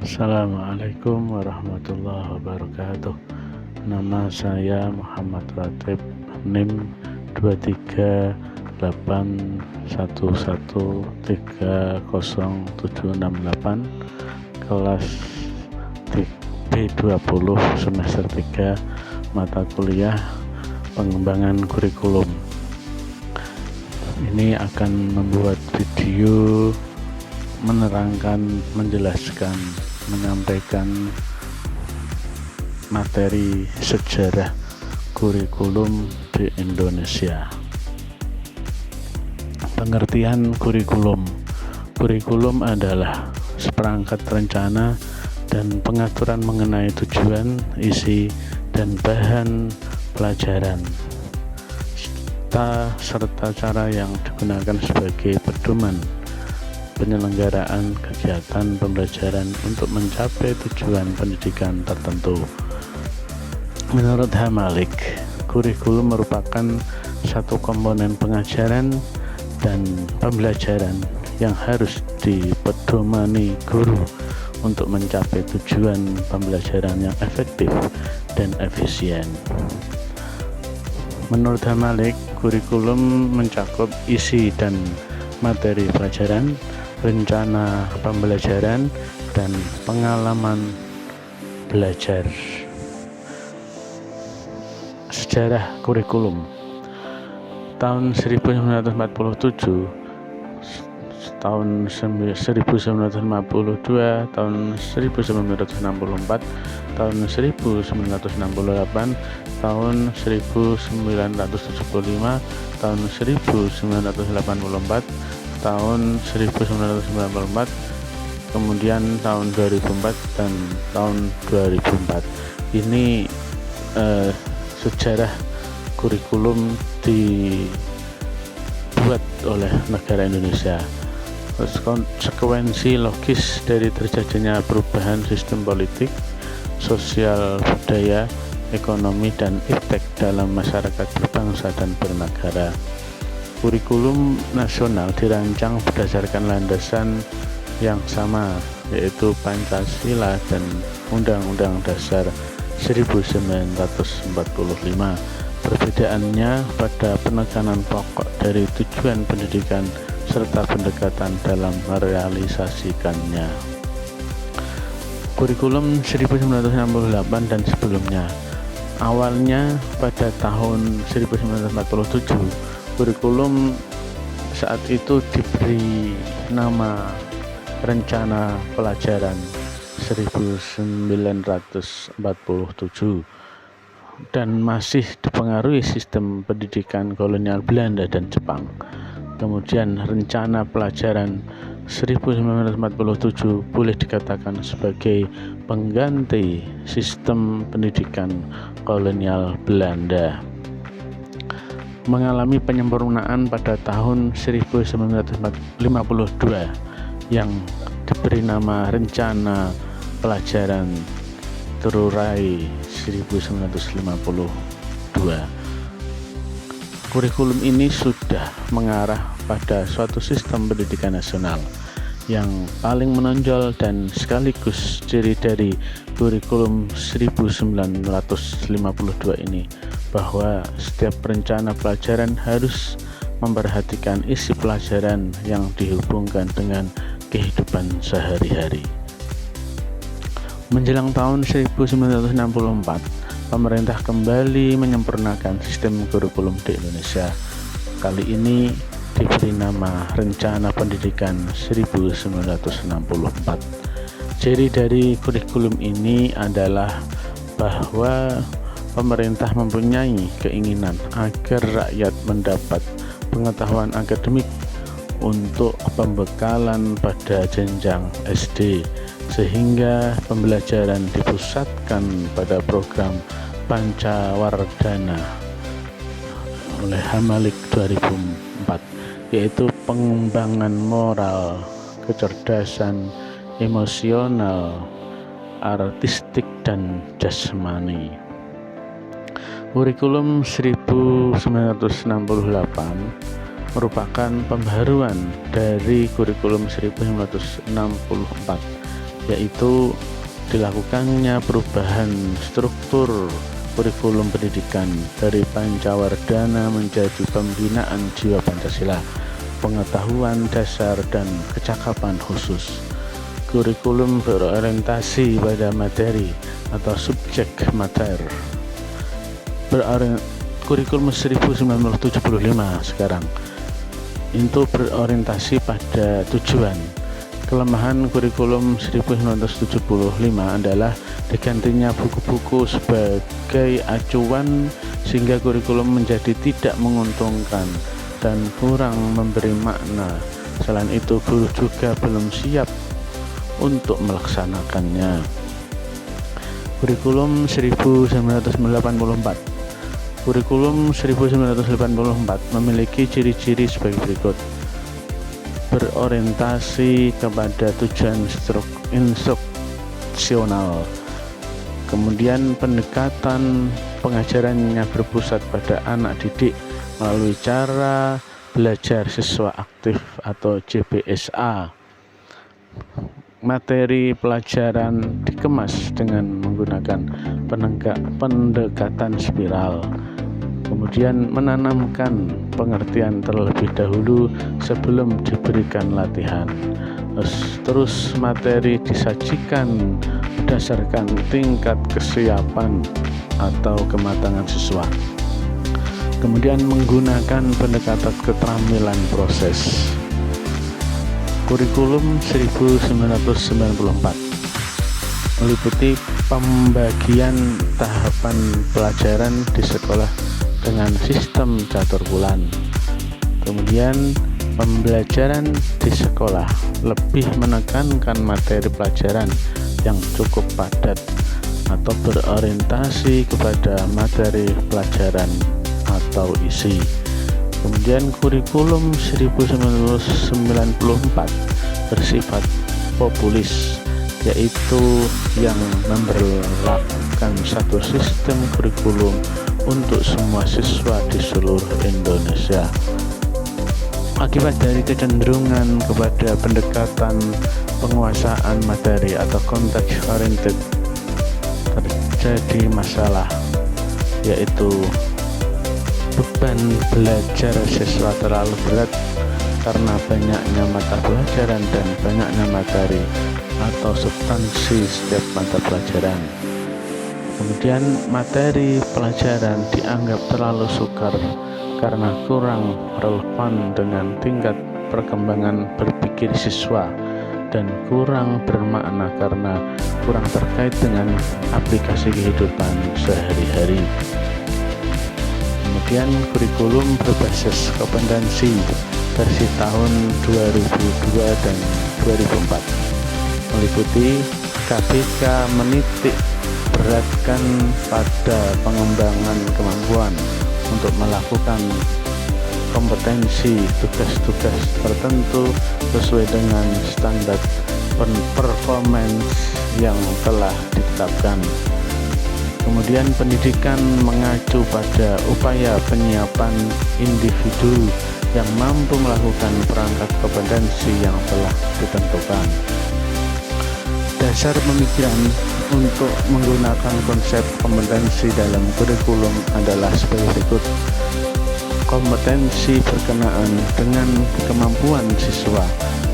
Assalamualaikum warahmatullahi wabarakatuh. Nama saya Muhammad Ratib, NIM 23811307768, kelas B20 semester 3, mata kuliah pengembangan kurikulum. Ini akan membuat video menerangkan, menjelaskan, menyampaikan materi sejarah kurikulum di Indonesia. Pengertian kurikulum. Kurikulum adalah seperangkat rencana dan pengaturan mengenai tujuan, isi, dan bahan pelajaran, serta cara yang digunakan sebagai pedoman penyelenggaraan kegiatan pembelajaran untuk mencapai tujuan pendidikan tertentu. Menurut H. Malik, kurikulum merupakan satu komponen pengajaran dan pembelajaran yang harus dipedomani guru untuk mencapai tujuan pembelajaran yang efektif dan efisien. Menurut H. Malik, kurikulum mencakup isi dan materi pelajaran, rencana pembelajaran, dan pengalaman belajar. Sejarah kurikulum. Tahun 1947, tahun 1952, tahun 1964, tahun 1968, tahun 1975, tahun 1984, tahun 1994, kemudian tahun 2004 dan tahun 2004. Ini sejarah kurikulum dibuat oleh negara Indonesia. Konsekuensi logis dari terjadinya perubahan sistem politik, sosial, budaya, ekonomi, dan iptek dalam masyarakat berbangsa dan bernegara. Kurikulum nasional dirancang berdasarkan landasan yang sama, yaitu Pancasila dan Undang-Undang Dasar 1945. Perbedaannya pada penekanan pokok dari tujuan pendidikan serta pendekatan dalam merealisasikannya. Kurikulum 1968 dan sebelumnya. Awalnya pada tahun 1947, kurikulum saat itu diberi nama Rencana Pelajaran 1947 dan masih dipengaruhi sistem pendidikan kolonial Belanda dan Jepang. Kemudian Rencana Pelajaran 1947 boleh dikatakan sebagai pengganti sistem pendidikan kolonial Belanda. Mengalami penyempurnaan pada tahun 1952 yang diberi nama Rencana Pelajaran Terurai 1952. Kurikulum ini sudah mengarah pada suatu sistem pendidikan nasional. Yang paling menonjol dan sekaligus ciri dari kurikulum 1952 ini bahwa setiap rencana pelajaran harus memperhatikan isi pelajaran yang dihubungkan dengan kehidupan sehari-hari. Menjelang tahun 1964, pemerintah kembali menyempurnakan sistem kurikulum di Indonesia. Kali ini diberi nama Rencana Pendidikan 1964. Ciri dari kurikulum ini adalah bahwa pemerintah mempunyai keinginan agar rakyat mendapat pengetahuan akademik untuk pembekalan pada jenjang SD, sehingga pembelajaran dipusatkan pada program Pancawardhana oleh H. Malik 2004, yaitu pengembangan moral, kecerdasan, emosional, artistik, dan jasmani. Kurikulum 1968 merupakan pembaruan dari kurikulum 1964 yaitu dilakukannya perubahan struktur kurikulum pendidikan dari Pancawardhana menjadi pembinaan jiwa Pancasila, pengetahuan dasar dan kecakapan khusus. Kurikulum berorientasi pada materi atau subjek mater. Kurikulum 1975 sekarang itu berorientasi pada tujuan. Kelemahan kurikulum 1975 adalah digantinya buku-buku sebagai acuan sehingga kurikulum menjadi tidak menguntungkan dan kurang memberi makna. Selain itu, guru juga belum siap untuk melaksanakannya. Kurikulum 1984. Kurikulum 1984 memiliki ciri-ciri sebagai berikut: berorientasi kepada tujuan instruksional, kemudian pendekatan pengajarannya berpusat pada anak didik melalui cara belajar siswa aktif atau CBSA. Materi pelajaran dikemas dengan menggunakan pendekatan spiral, kemudian menanamkan pengertian terlebih dahulu sebelum diberikan latihan. Terus materi disajikan berdasarkan tingkat kesiapan atau kematangan siswa, kemudian menggunakan pendekatan keterampilan proses. Kurikulum 1994 meliputi pembagian tahapan pelajaran di sekolah dengan sistem catur bulan. Kemudian pembelajaran di sekolah lebih menekankan materi pelajaran yang cukup padat atau berorientasi kepada materi pelajaran atau isi. Kemudian kurikulum 1994 bersifat populis, yaitu yang memberlakukan satu sistem kurikulum untuk semua siswa di seluruh Indonesia. Akibat dari kecenderungan kepada pendekatan penguasaan materi atau context oriented, terjadi masalah, yaitu beban belajar siswa terlalu berat karena banyaknya mata pelajaran dan banyaknya materi atau substansi setiap mata pelajaran. Kemudian materi pelajaran dianggap terlalu sukar karena kurang relevan dengan tingkat perkembangan berpikir siswa dan kurang bermakna karena kurang terkait dengan aplikasi kehidupan sehari-hari. Kemudian kurikulum berbasis kompetensi versi tahun 2002 dan 2004 meliputi KBK menitik beratkan pada pengembangan kemampuan untuk melakukan kompetensi tugas-tugas tertentu sesuai dengan standar performance yang telah ditetapkan. Kemudian pendidikan mengacu pada upaya penyiapan individu yang mampu melakukan perangkat kompetensi yang telah ditentukan. Dasar pemikiran untuk menggunakan konsep kompetensi dalam kurikulum adalah sebagai berikut. Kompetensi berkenaan dengan kemampuan siswa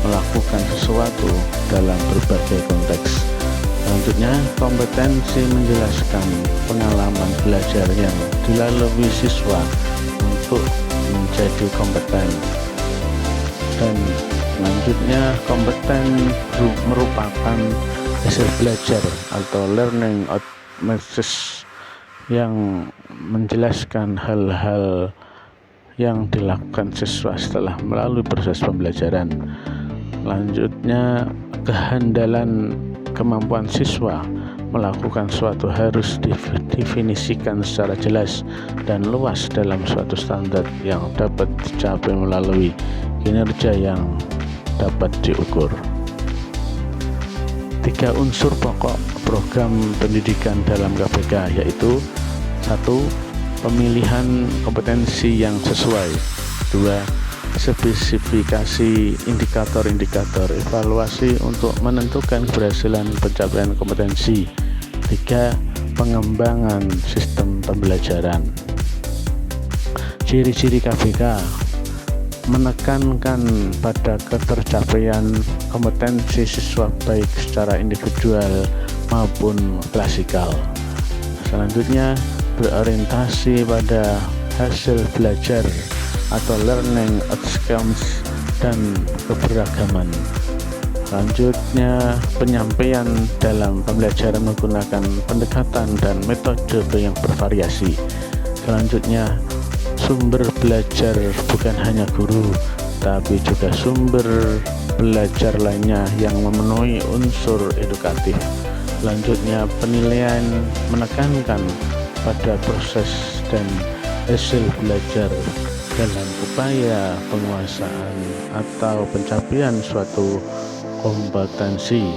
melakukan sesuatu dalam berbagai konteks. Selanjutnya, kompetensi menjelaskan pengalaman belajar yang dilalui siswa untuk menjadi kompeten. Dan selanjutnya, kompeten merupakan hasil belajar atau learning outcomes yang menjelaskan hal-hal yang dilakukan siswa setelah melalui proses pembelajaran. Selanjutnya, kehandalan kemampuan siswa melakukan suatu harus didefinisikan secara jelas dan luas dalam suatu standar yang dapat dicapai melalui kinerja yang dapat diukur. 3 unsur pokok program pendidikan dalam KBK yaitu 1. Pemilihan kompetensi yang sesuai. 2. spesifikasi indikator-indikator evaluasi untuk menentukan keberhasilan pencapaian kompetensi. 3. Pengembangan sistem pembelajaran. Ciri-ciri KBK: menekankan pada ketercapaian kompetensi siswa baik secara individual maupun klasikal. Selanjutnya, berorientasi pada hasil belajar atau learning outcomes dan keberagaman. Selanjutnya, penyampaian dalam pembelajaran menggunakan pendekatan dan metode yang bervariasi. Selanjutnya, sumber belajar bukan hanya guru, tapi juga sumber belajar lainnya yang memenuhi unsur edukatif. Selanjutnya, penilaian menekankan pada proses dan hasil belajar dalam upaya penguasaan atau pencapaian suatu kompetensi.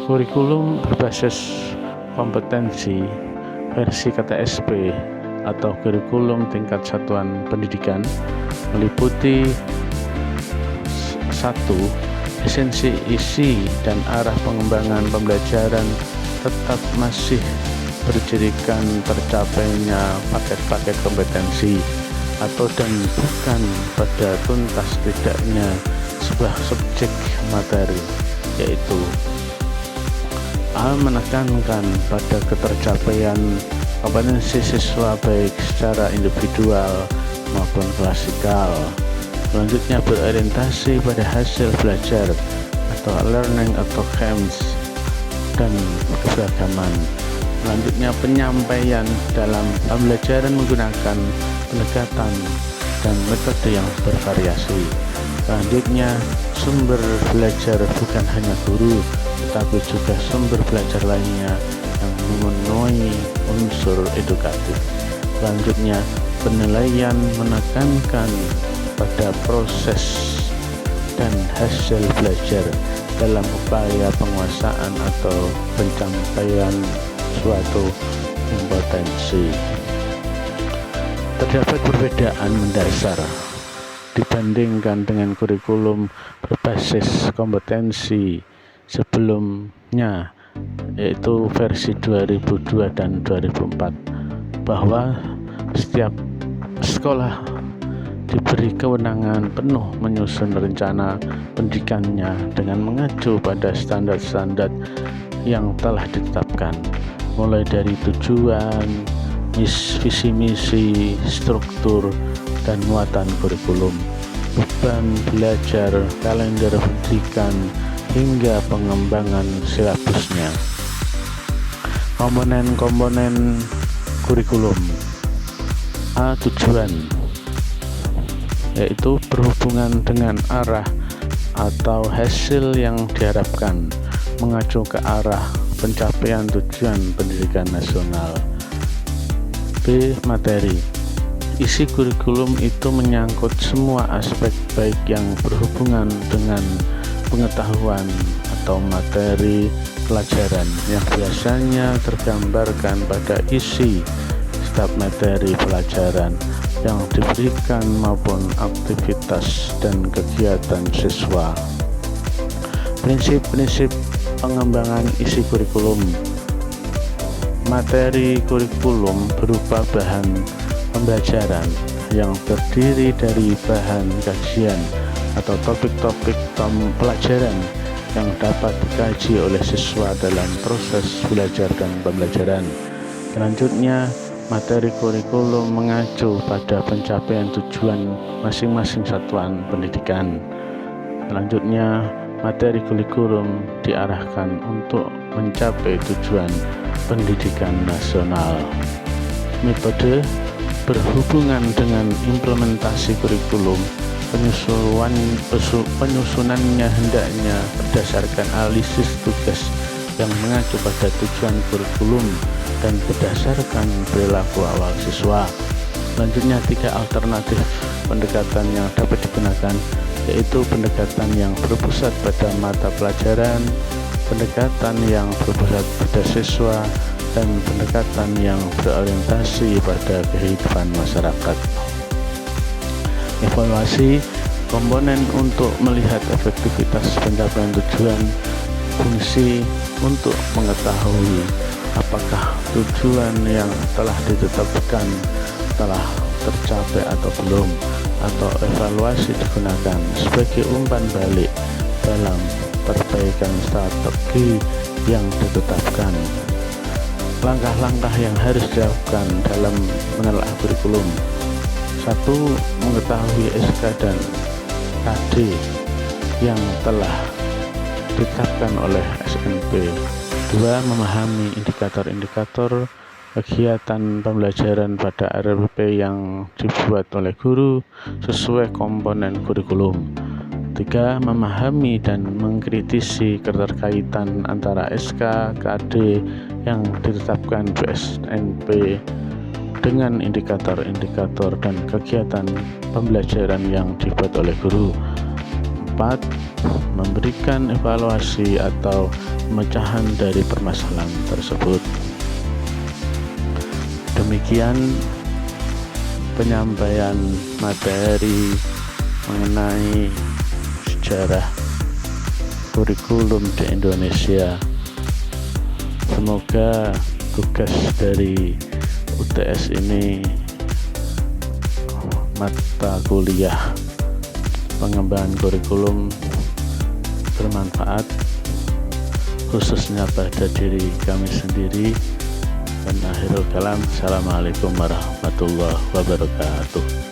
Kurikulum berbasis kompetensi versi KTSP atau kurikulum tingkat satuan pendidikan meliputi 1. Esensi, isi, dan arah pengembangan pembelajaran tetap masih bercirikan tercapainya paket-paket kompetensi atau dan bukan pada tuntas tidaknya sebuah subjek materi, yaitu A. Menekankan pada ketercapaian kompetensi siswa baik secara individual maupun klasikal. Selanjutnya, berorientasi pada hasil belajar atau learning outcomes dan keberagaman. Selanjutnya, penyampaian dalam pembelajaran menggunakan pendekatan dan metode yang bervariasi. Selanjutnya, sumber belajar bukan hanya guru, tetapi juga sumber belajar lainnya yang memenuhi unsur edukatif. Selanjutnya, penilaian menekankan pada proses dan hasil belajar dalam upaya penguasaan atau pencapaian suatu kompetensi. Terdapat perbedaan mendasar dibandingkan dengan kurikulum berbasis kompetensi sebelumnya, yaitu versi 2002 dan 2004, bahwa setiap sekolah diberi kewenangan penuh menyusun rencana pendidikannya dengan mengacu pada standar-standar yang telah ditetapkan, mulai dari tujuan, visi misi, struktur, dan muatan kurikulum, beban belajar, kalender pendidikan, hingga pengembangan silabusnya. Komponen-komponen kurikulum. A. Tujuan, yaitu berhubungan dengan arah atau hasil yang diharapkan, mengacu ke arah pencapaian tujuan pendidikan nasional. B. Materi. Isi kurikulum itu menyangkut semua aspek baik yang berhubungan dengan pengetahuan atau materi pelajaran yang biasanya tergambarkan pada isi setiap materi pelajaran yang diberikan maupun aktivitas dan kegiatan siswa. Prinsip-prinsip pengembangan isi kurikulum. Materi kurikulum berupa bahan pembelajaran yang terdiri dari bahan kajian atau topik-topik pelajaran yang dapat dikaji oleh siswa dalam proses belajar dan pembelajaran. Selanjutnya, materi kurikulum mengacu pada pencapaian tujuan masing-masing satuan pendidikan. Selanjutnya, materi kurikulum diarahkan untuk mencapai tujuan pendidikan nasional. Metode berhubungan dengan implementasi kurikulum. Penyusunannya hendaknya berdasarkan analisis tugas yang mengacu pada tujuan kurikulum dan berdasarkan perilaku awal siswa. Selanjutnya, 3 alternatif pendekatan yang dapat digunakan, yaitu pendekatan yang berpusat pada mata pelajaran, pendekatan yang berpusat pada siswa, dan pendekatan yang berorientasi pada kehidupan masyarakat. Evaluasi komponen untuk melihat efektivitas pencapaian tujuan, fungsi untuk mengetahui apakah tujuan yang telah ditetapkan telah tercapai atau belum, atau evaluasi digunakan sebagai umpan balik dalam perbaikan strategi yang ditetapkan. Langkah-langkah yang harus dilakukan dalam menelaah kurikulum: 1. Mengetahui SK dan KD yang telah ditetapkan oleh SNP. 2. Memahami indikator-indikator kegiatan pembelajaran pada RPP yang dibuat oleh guru sesuai komponen kurikulum. 3. Memahami dan mengkritisi keterkaitan antara SK, KD yang ditetapkan BSNP dengan indikator-indikator dan kegiatan pembelajaran yang dibuat oleh guru. 4. Memberikan evaluasi atau pemecahan dari permasalahan tersebut. Demikian penyampaian materi mengenai sejarah kurikulum di Indonesia. Semoga tugas dari UTS ini, mata kuliah pengembangan kurikulum, bermanfaat khususnya pada diri kami sendiri. Dan akhirul kalam, assalamualaikum warahmatullahi wabarakatuh.